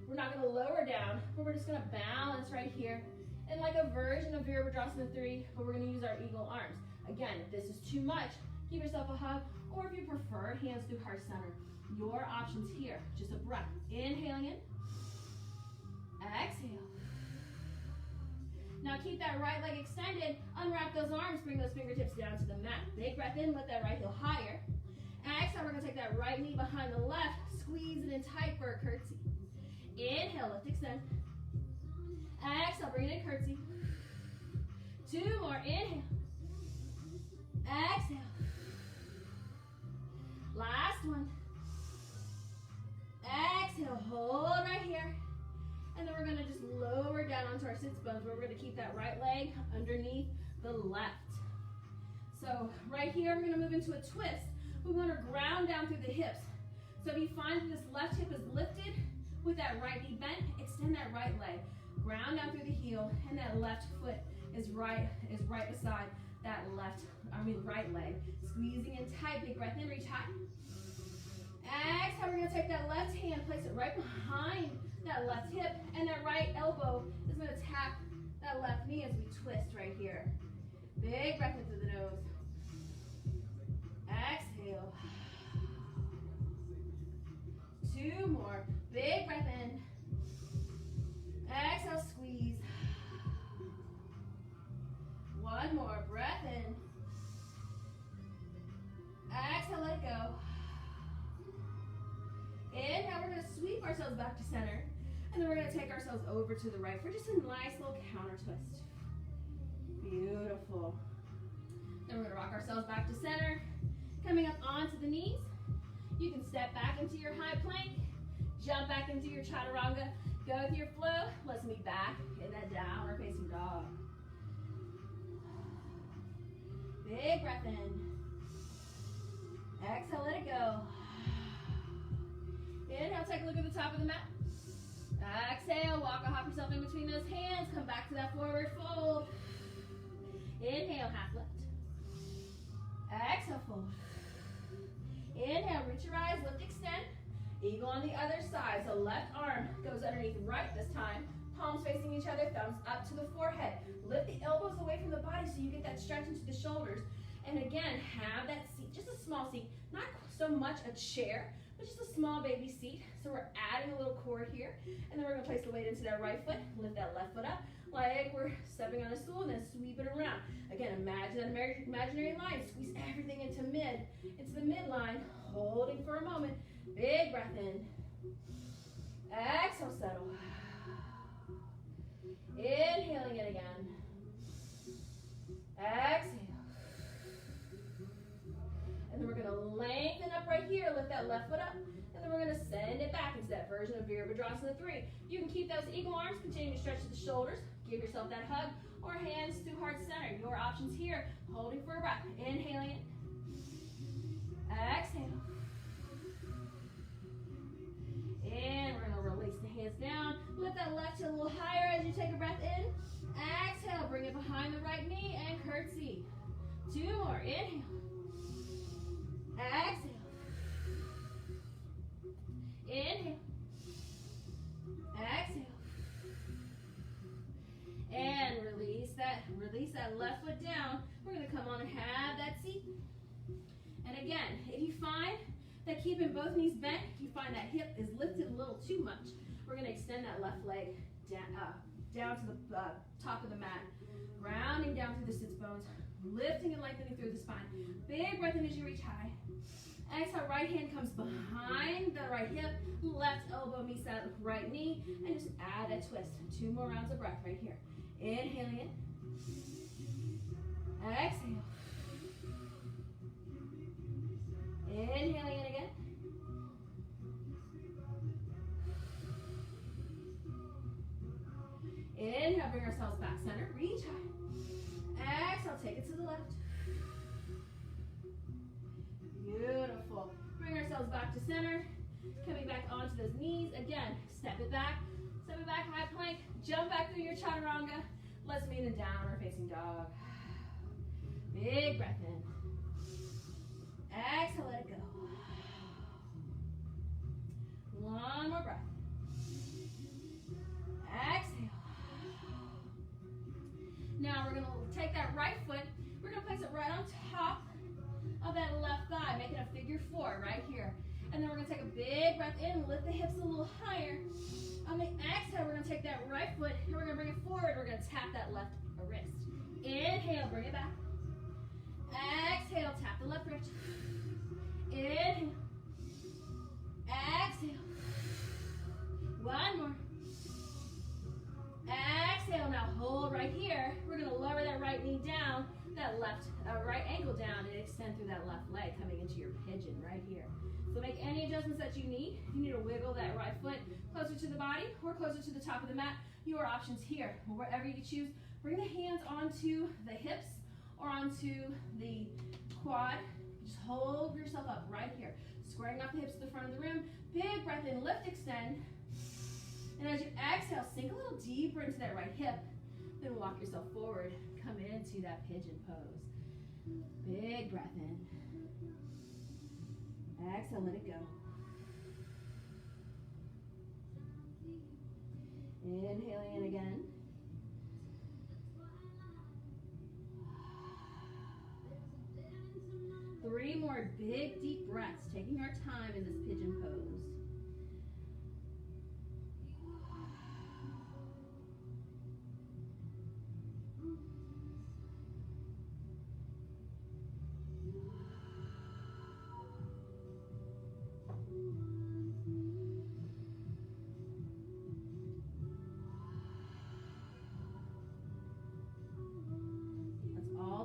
We're not going to lower down, but we're just going to balance right here. And like a version of Virabhadrasana 3, but we're going to use our eagle arms. Again, if this is too much, give yourself a hug, or if you prefer, hands through heart center. Your options here. Just a breath. Inhaling in. Exhale. Now keep that right leg extended. Unwrap those arms. Bring those fingertips down to the mat. Big breath in. Lift that right heel higher. Exhale. We're going to take that right knee behind the left. Squeeze it in tight for a curtsy. Inhale. Lift, extend. Exhale. Bring it in curtsy. 2 more. Inhale. Exhale. Last one. Exhale. Hold right here. And then we're going to just lower down onto our sits bones where we're going to keep that right leg underneath the left. So right here, we're going to move into a twist. We want to ground down through the hips. So if you find that this left hip is lifted with that right knee bent, extend that right leg. Ground down through the heel, and that left foot is right beside that right leg. Squeezing in tight, big breath in, reach high. Exhale, we're going to take that left hand, place it right behind that left hip, and that right elbow is going to tap that left knee as we twist right here. Big breath in through the nose. Exhale. 2 more. Big breath in. Exhale, squeeze. 1 more. Breath in. Exhale, let it go. Inhale, we're going to sweep ourselves back to center. And then we're going to take ourselves over to the right for just a nice little counter twist. Beautiful. Then we're going to rock ourselves back to center. Coming up onto the knees. You can step back into your high plank. Jump back into your chaturanga. Go with your flow. Let's meet back in that downward facing dog. Big breath in. Exhale, let it go. Inhale, take a look at the top of the mat. Exhale, walk or hop yourself in between those hands. Come back to that forward fold. Inhale, half lift. Exhale, fold. Inhale, reach your eyes, lift, extend. Eagle on the other side. So left arm goes underneath right this time. Palms facing each other, thumbs up to the forehead. Lift the elbows away from the body so you get that stretch into the shoulders. And again, have that seat, just a small seat, not so much a chair, but just a small baby seat. So we're adding a little cord here. And then we're going to place the weight into that right foot. Lift that left foot up like we're stepping on a stool, and then sweep it around. Again, imagine that imaginary line. Squeeze everything into the midline. Holding for a moment. Big breath in. Exhale, settle. Inhaling it again. Exhale. And then we're going to lengthen up right here. Lift that left foot up. And then we're going to send it back into that version of Virabhadrasana 3. You can keep those eagle arms. Continue to stretch to the shoulders. Give yourself that hug. Or hands through heart center. Your options here. Holding for a breath. Inhaling it. Exhale. And we're going to release the hands down. Lift that left heel a little higher as you take a breath in. Exhale. Bring it behind the right knee and curtsy. 2 more. Inhale. Exhale. Inhale. Exhale. And release that left foot down. We're going to come on and have that seat. And again, if you find that keeping both knees bent, if you find that hip is lifted a little too much, we're going to extend that left leg down to the top of the mat, grounding down through the sits bones, lifting and lengthening through the spine. Big breath in as you reach high. Exhale, right hand comes behind the right hip, left elbow meets that right knee, and just add a twist. 2 more rounds of breath right here. Inhaling in. Exhale. Inhaling in again. Inhale, bring ourselves back center. Reach high. Exhale, take it to the left. Beautiful. Bring ourselves back to center. Coming back onto those knees. Again, step it back. So Step it back, high plank. Jump back through your chaturanga. Let's meet in downward facing dog. Big breath in. Exhale, let it go. One more breath. Exhale. Now we're going to take that right foot. We're going to place it right on top of that left thigh, making a figure four right here. And then we're going to take a big breath in, lift the hips a little higher. On the exhale, we're going to take that right foot and we're going to bring it forward. We're going to tap that left wrist. Inhale, bring it back. Exhale, tap the left wrist. Inhale. Exhale. One more. Exhale. Now hold right here. We're going to lower that right knee down, that right ankle down, and extend through that left leg, coming into your pigeon right here. So make any adjustments that you need. If you need to wiggle that right foot closer to the body or closer to the top of the mat, your options here. Wherever you choose, bring the hands onto the hips or onto the quad. Just hold yourself up right here. Squaring off the hips to the front of the room. Big breath in, lift, extend. And as you exhale, sink a little deeper into that right hip. Then walk yourself forward. Come into that pigeon pose. Big breath in. Exhale, let it go. Inhaling in again. Three more big, deep breaths, taking our time in this pigeon pose.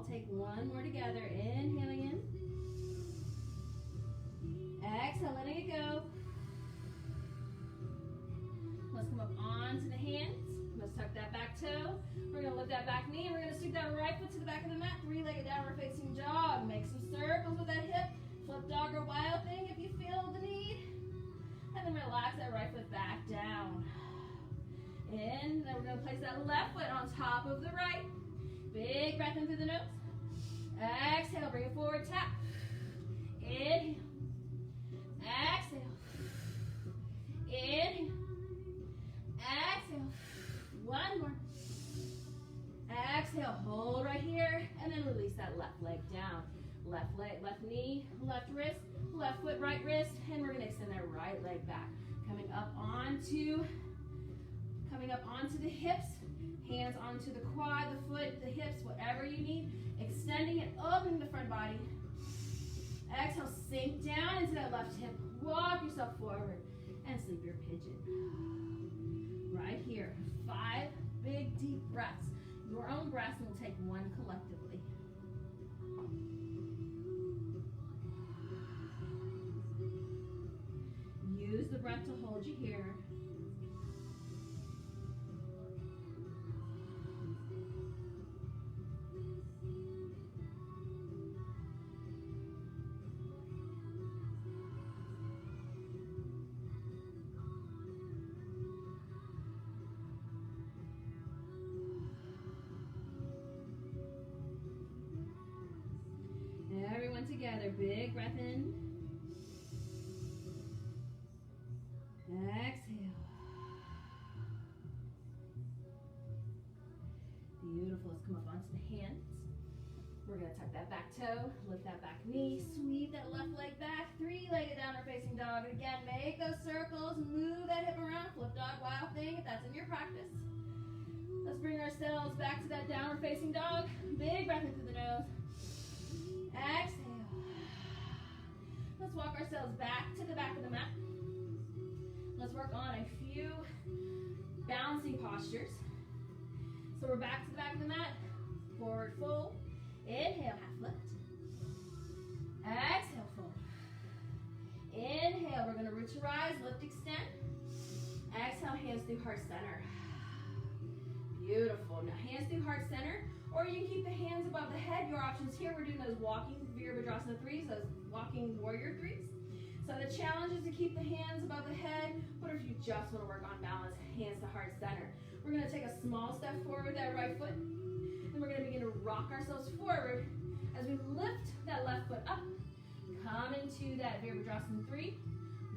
Take one more together. Inhaling in. Exhale, letting it go. Let's come up onto the hands. Let's tuck that back toe. We're going to lift that back knee. And we're going to scoop that right foot to the back of the mat. Three-legged downward facing dog. Make some circles with that hip. Flip dog or wild thing if you feel the need. And then relax that right foot back down. In. Then we're going to place that left foot on top of the right. Big breath in through the nose. Exhale, bring it forward, tap. Inhale. Exhale. Inhale. Exhale. One more. Exhale, hold right here, and then release that left leg down. Left leg, left knee, left wrist, left foot, right wrist, and we're gonna extend that right leg back. Coming up onto the hips. Hands onto the quad, the foot, the hips, whatever you need. Extending and opening the front body. Exhale, sink down into that left hip. Walk yourself forward and sleep your pigeon. Right here. 5 big, deep breaths. Your own breaths, and we'll take one collectively. Use the breath to hold you here. Everyone together, big breath in. Exhale. Beautiful. Let's come up onto the hands. We're going to tuck that back toe, lift that back knee, sweep that left leg back, three-legged downward facing dog. And again, make those circles, move that hip around, flip dog, wild thing if that's in your practice. Let's bring ourselves back to that downward facing dog. Big breath in through the nose. Exhale. Let's walk ourselves back to the back of the mat. Let's work on a few balancing postures. So we're back to the back of the mat. Forward fold. Inhale, half lift. Exhale, fold. Inhale, we're going to root to rise, lift, extend. Exhale, hands through heart center. Beautiful. Now hands through heart center, or you can keep the hands above the head. Your options here, we're doing those walking Virabhadrasana 3s, those walking warrior 3s. So the challenge is to keep the hands above the head. What if you just want to work on balance, hands to heart center? We're going to take a small step forward with that right foot. Then we're going to begin to rock ourselves forward as we lift that left foot up. Come into that Virabhadrasana 3.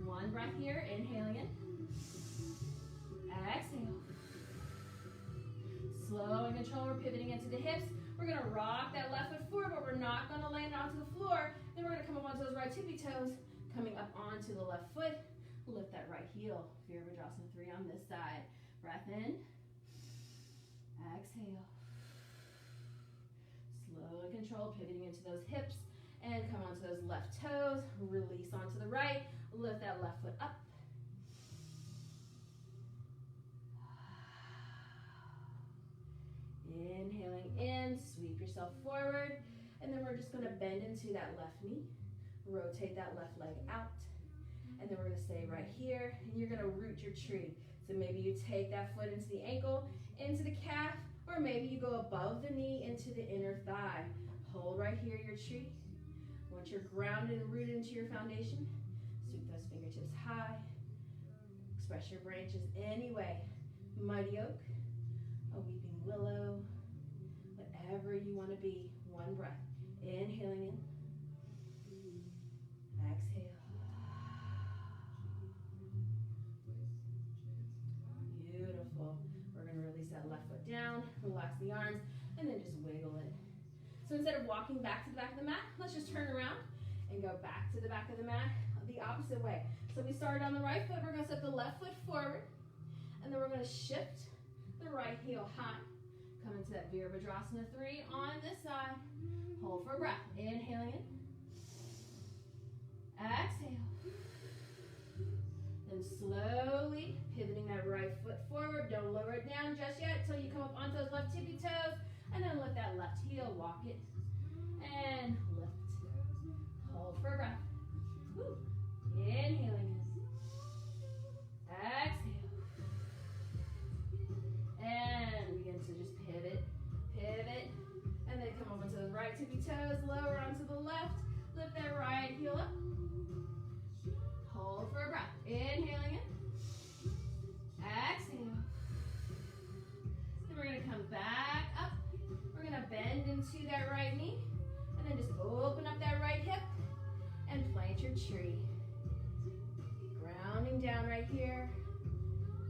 One breath here, inhaling in. Exhale. Slow and control, we're pivoting into the hips. We're going to rock that left foot forward, but we're not going to land onto the floor. Then we're going to come up onto those right tippy toes, coming up onto the left foot. Lift that right heel. Virabhadrasana 3 on this side. Breath in. Exhale. Slow and control, pivoting into those hips. And come onto those left toes. Release onto the right. Lift that left foot up. Inhaling in, sweep yourself forward, and then we're just going to bend into that left knee, rotate that left leg out, and then we're going to stay right here, and you're going to root your tree. So maybe you take that foot into the ankle, into the calf, or maybe you go above the knee into the inner thigh. Hold right here your tree. Once you're grounded and rooted into your foundation, sweep those fingertips high. Express your branches any way. Mighty oak, a weeping willow, whatever you want to be. One breath. Inhaling in. Exhale. Beautiful. We're going to release that left foot down, relax the arms, and then just wiggle it. So instead of walking back to the back of the mat, let's just turn around and go back to the back of the mat the opposite way. So we started on the right foot. We're going to step the left foot forward, and then we're going to shift the right heel high. Come into that Virabhadrasana 3 on this side. Hold for a breath. Inhaling in. Exhale. Then slowly pivoting that right foot forward. Don't lower it down just yet until you come up onto those left tippy toes. And then lift that left heel. Walk it. And lift. Hold for a breath. Woo. Inhaling in. Exhale. And begin to just pivot, pivot, and then come over to the right tippy toes, lower onto the left, lift that right heel up, hold for a breath, inhaling in, exhale, then we're going to come back up, we're going to bend into that right knee, and then just open up that right hip, and plant your tree, grounding down right here.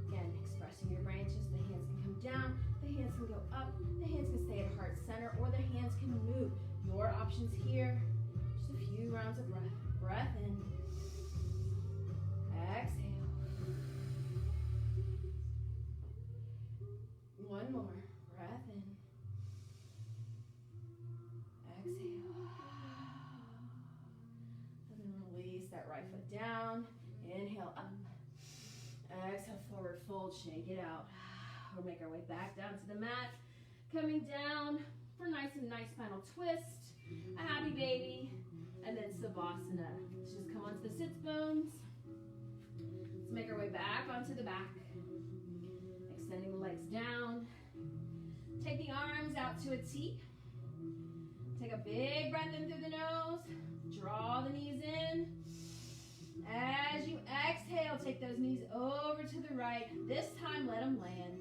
Again, expressing your branches, the hands can come down, the hands can go up, the hands can stay at heart center, or the hands can move. Your options here. Just a few rounds of breath. Breath in. Exhale. One more. Breath in. Exhale. And then release that right foot down. Inhale up. Exhale, forward fold, shake it out. We'll make our way back down to the mat. Coming down for nice final twist. A happy baby. And then Savasana. Let's just come onto the sits bones. Let's make our way back onto the back. Extending the legs down. Take the arms out to a T. Take a big breath in through the nose. Draw the knees in. As you exhale, take those knees over to the right. This time, let them land.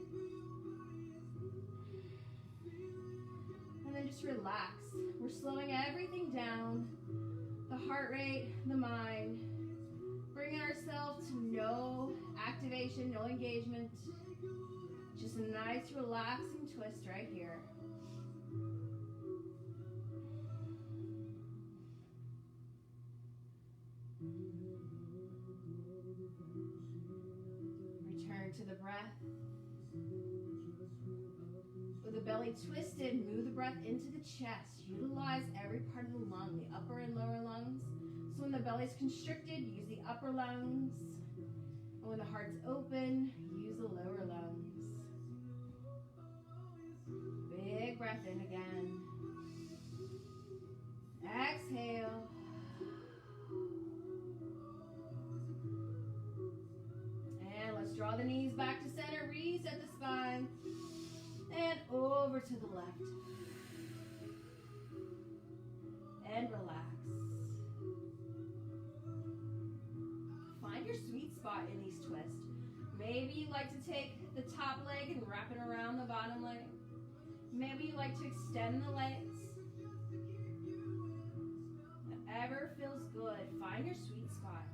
And then just relax. We're slowing everything down. The heart rate, the mind. Bringing ourselves to no activation, no engagement. Just a nice, relaxing twist right here. To the breath. With the belly twisted, move the breath into the chest. Utilize every part of the lung, the upper and lower lungs. So when the belly's constricted, use the upper lungs. And when the heart's open, use the lower lungs. Big breath in again. Exhale. Let's draw the knees back to center, reset the spine, and over to the left. And relax. Maybe you like to take the top leg and wrap it around the bottom leg. Maybe you like to extend the legs. Whatever feels good, find your sweet spot.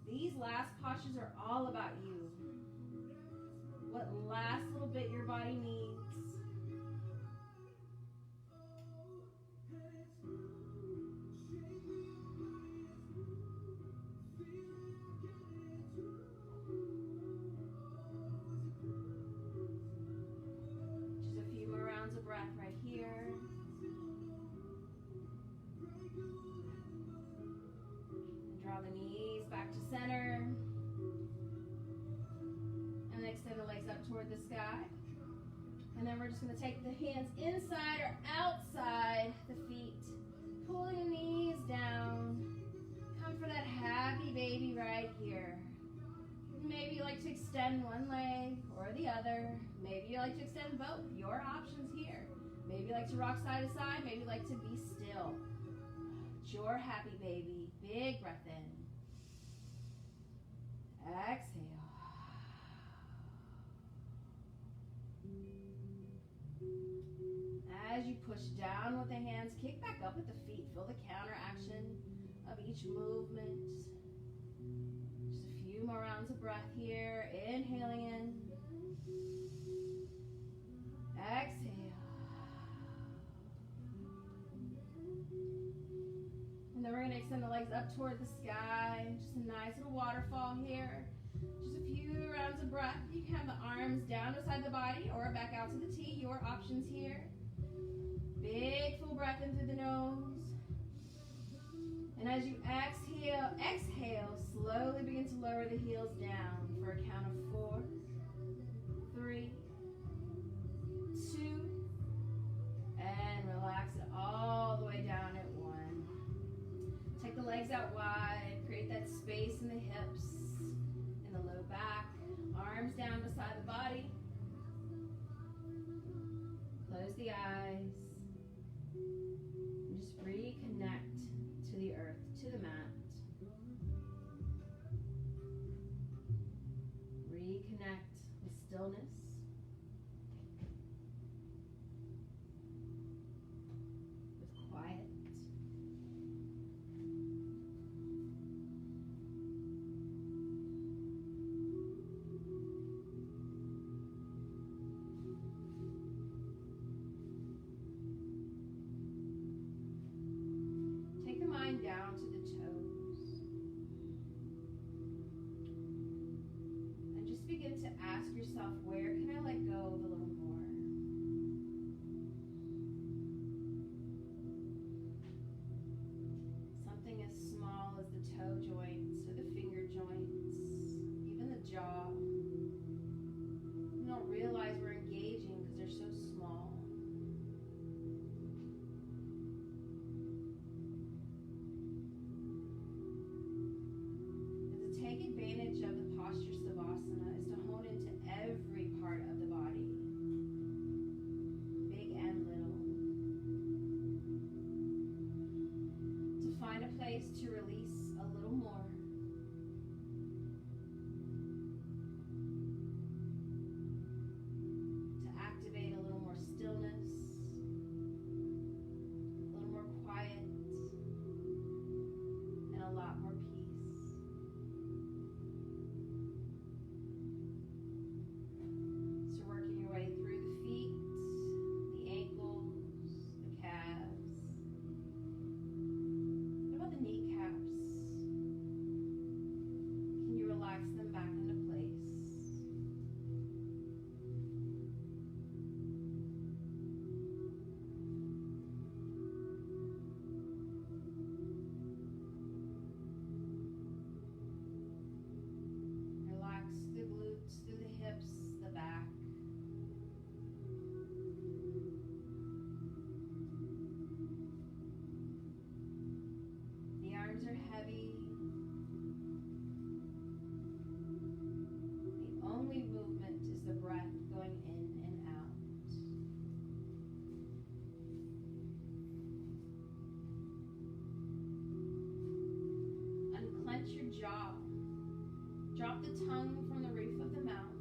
These last postures are all about you. What last little bit your body needs. Just a few more rounds of breath right here. And draw the knees back to center. And extend the legs up toward the sky. And then we're just going to take the hands inside or outside the feet. Pulling the knees down. Come for that happy baby right here. Maybe you like to extend one leg or the other. Maybe you like to extend both. Your options here. Maybe you like to rock side to side. Maybe you like to be still. It's your happy baby. Big breath in. Exhale. As you push down with the hands, kick back up with the feet. Feel the counter action of each movement. Just a few more rounds of breath here. Inhaling in. Exhale. And then we're going to extend the legs up toward the sky. Just a nice little waterfall here. Just a few rounds of breath. You can have the arms down beside the body or back out to the T. Your options here. Big full breath in through the nose. And as you exhale, slowly begin to lower the heels down for a count of 4, 3, 2, and relax it all the way down at 1. Take the legs out wide, create that space in the hips, in the low back, arms down beside the body. Close the eyes. And just reconnect to the earth, to the mat. Reconnect with stillness. With quiet. Down to the toes. And just begin to ask yourself, where can I let go of a little more? Something as small as the toe joints or the finger joints, even the jaw. We don't realize we're engaging because they're so small. Of the posture savasana is to hone into every part of the body, big and little, to find a place to release a little more, to activate a little more stillness, a little more quiet, and a lot more peace. Are heavy. The only movement is the breath going in and out. Unclench your jaw. Drop the tongue from the roof of the mouth.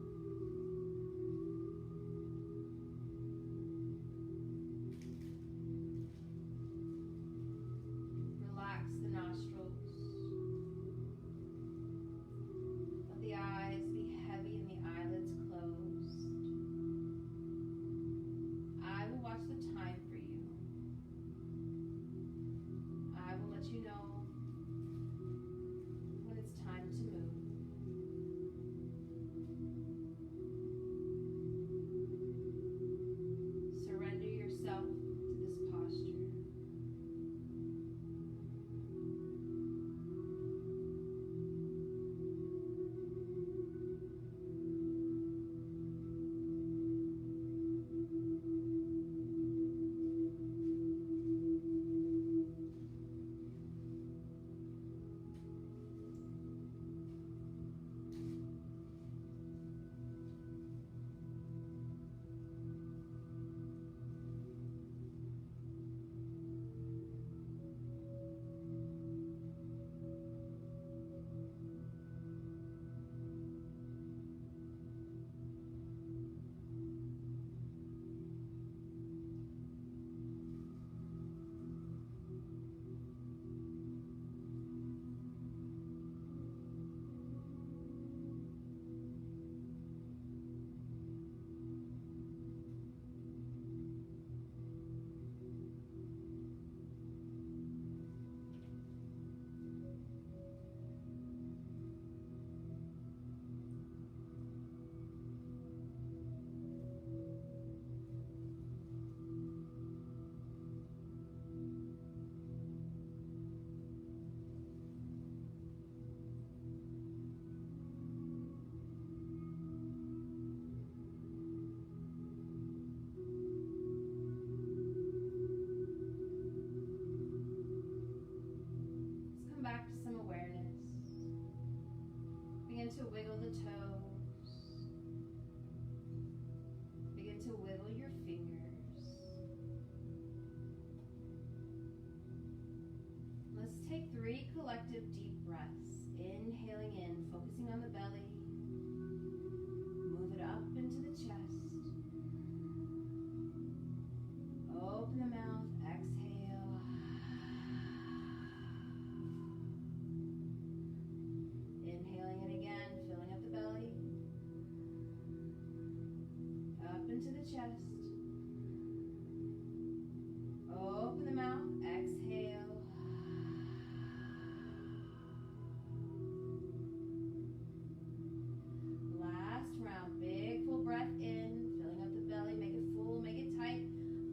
3 collective deep breaths. Inhaling in, focusing on the belly. Move it up into the chest. Open the mouth, exhale. Inhaling in again, filling up the belly. Up into the chest. Open the mouth, exhale. Last round, big full breath in, filling up the belly, make it full, make it tight.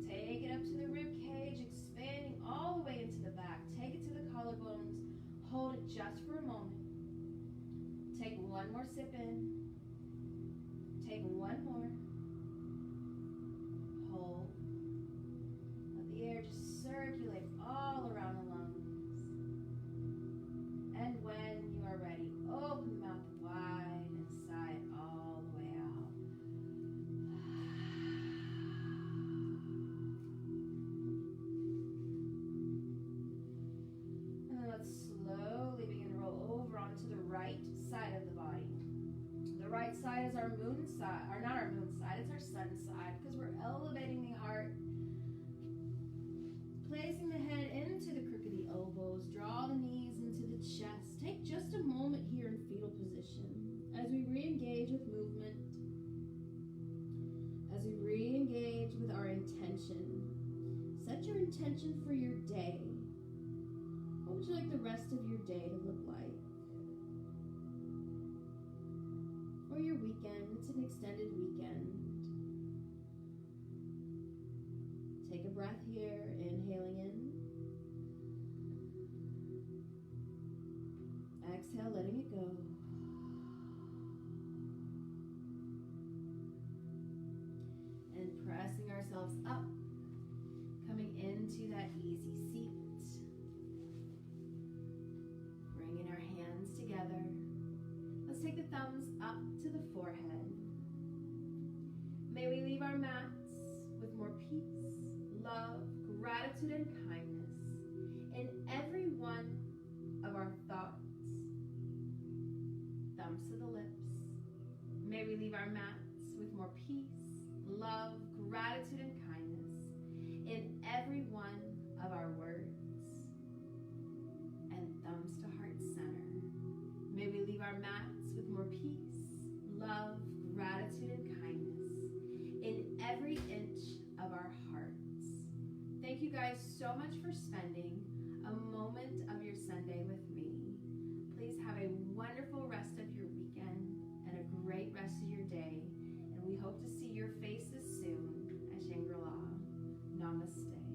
Take it up to the rib cage, expanding all the way into the back. Take it to the collarbones. Hold it just for a moment. Take one more sip in. Take one more. Hold. Let the air just circulate all around the lungs. And when you are ready, open the mouth wide and sigh it all the way out. And then let's slowly begin to roll over onto the right side of the body. The right side is our moon side, or not our moon side, it's our sun side, because we're elevating the heart, placing the head into the crook of the elbows, draw the knees into the chest. Take just a moment here in fetal position as we re-engage with movement, as we re-engage with our intention. Set your intention for your day. What would you like the rest of your day to look like? Or your weekend. It's an extended weekend. Take a breath here, inhaling in. Exhale, letting it go. And pressing ourselves up, coming into that easy seat. Bringing our hands together. Let's take the thumbs up to the forehead. May we leave our mats with more peace, love, gratitude, and kindness in every one of our thoughts. Thumbs to the lips. May we leave our mats with more peace, love, gratitude, and kindness in every one of our words. And thumbs to heart center. May we leave our mats with more peace, love, gratitude, and kindness in every inch of our hearts. Thank you guys so much for spending a moment of your Sunday with me. Please have a wonderful rest of your weekend and a great rest of your day. And we hope to see your faces soon at Shangri-La. Namaste.